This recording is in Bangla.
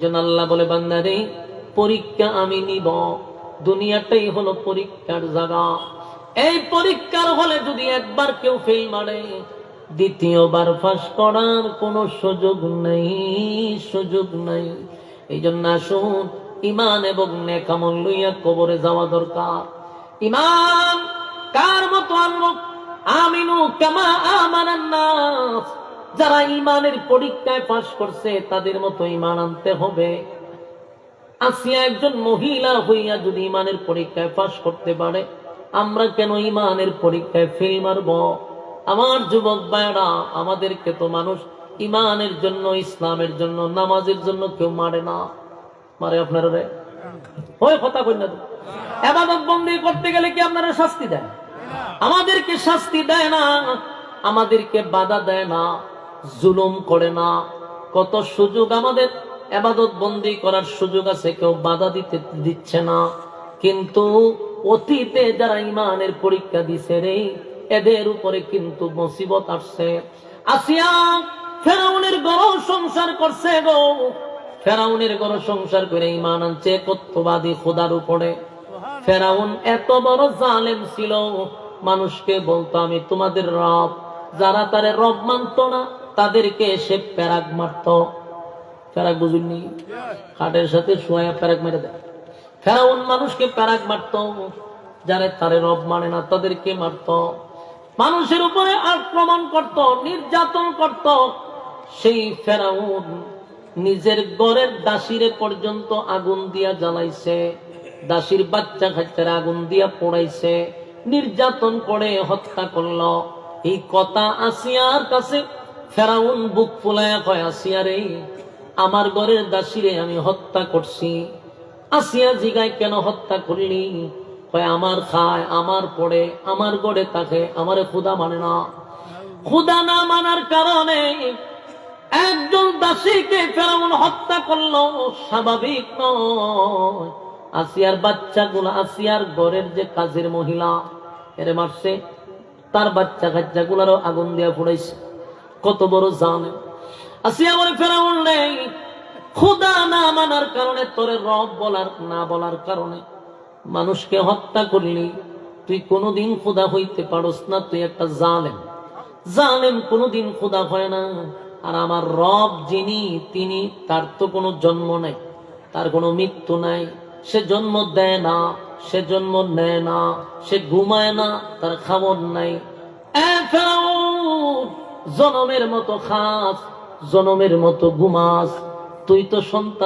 যেন আল্লাহ বলে, বান্দারে পরীক্ষা আমি নিব, দুনিয়াটাই হলো পরীক্ষার জায়গা। এই পরীক্ষার হলে যদি একবার কেউ ফেল মারে, দ্বিতীয়বার পাস করার কোনো সুযোগ নেই, সুযোগ নেই। এই জন্য আসুন ঈমান এবং নেক আমল লইয়া কবরে যাওয়া দরকার। ঈমান কার মতো আনবো? আমিনু কামা আমানান নাস। যারা ঈমানের পরীক্ষায় পাস করছে তাদের মতো ঈমান আনতে হবে। আসিয়া একজন মহিলা হইয়া যদি ঈমানের পরীক্ষায় পাস করতে পারে, আমরা কেন ঈমানের পরীক্ষায় ফেল মারব? আমার যুবক ভাইরা, আমাদেরকে তো মানুষ ঈমানের জন্য, ইসলামের জন্য, নামাজের জন্য কেউ মারে না। মারে আপনারা রে? ওই কথা কই না। ইবাদত বندী করতে গেলে কি আপনারা শাস্তি দেন? আমাদেরকে শাস্তি দেয় না, আমাদেরকে বাধা দেয় না, জুলুম করে না। কত সুযোগ আমাদের ইবাদত বندী করার সুযোগ আছে, কেউ বাধা দিচ্ছে না। কিন্তু অতীতে যারা ঈমানের পরীক্ষা দিছে রে, এদের উপরে কিন্তু মুসিবত আসছে। আসিয়া ফেরাউনের ঘর সংসার করছে গো, ফেরাউনের ঘর সংসার করে ঈমান আনছে কত্তবাদী খোদার উপরে। ফেরাউন এত বড় জালেম ছিল, মানুষকে বলতো আমি তোমাদের রব। যারা তারে রব মানত না তাদেরকে সে প্যারাক মারত। প্যারাক বুঝুননি? খাটের সাথে শোয়া প্যারাক মেরে দেয়। ফেরাউন মানুষকে প্যারাক মারত, যারা তারে রব মানে না তাদেরকে মারত। মানুষের উপরে আক্রমণ করত, নির্যাতন করত। সেই ফেরাউন নিজের ঘরের দাসীরে পর্যন্ত আগুন দিয়া জ্বালাইছে, দাসীর বাচ্চা কাচ্চারা আগুন দিয়া পোড়াইছে, নির্যাতন করে হত্যা করল। এই কথা আসিয়ার কাছে ফেরাউন বুক ফুলায়া কয়, আসিয়া রে, আমার ঘরের দাসীরে আমি হত্যা করছি। আসিয়া জিগায়, কেন হত্যা করলি? কয়, আমার খায়, আমার পড়ে, আমার ঘরে থাকে, আমারে খুদা মানে না। খুদা না মানার কারণে একজন দাসীকে ফেরাউন হত্যা করলো, স্বাভাবিক নয়। আসিয়ার বাচ্চাগুলো, আসিয়ার ঘরের যে কাজের মহিলা, এরে মারছে, তার বাচ্চা কাচ্চাগুলারও আগুন দিয়া পুড়াইছে। কত বড় জালেম! আসিয়া বলে, ফেরাউন নেই, খোদা না মানার কারণে, তোরে রব বলার না বলার কারণে মানুষকে হত্যা করলি। তুই কোনোদিন খোদা হইতে পারস না, তুই একটা জালেম। জালেম কোনোদিন খোদা হয় না। আর আমার রব যিনি, তিনি, তার তো কোনো জন্ম নাই, তার কোনো মৃত্যু নাই। সে জন্ম দেয় না, সে জন্ম নেয় না, সে ঘুমায় না, তার খাবার নাই। জনমের মতো খাস, জনমের মতো ঘুমাস, তুই তো সন্তান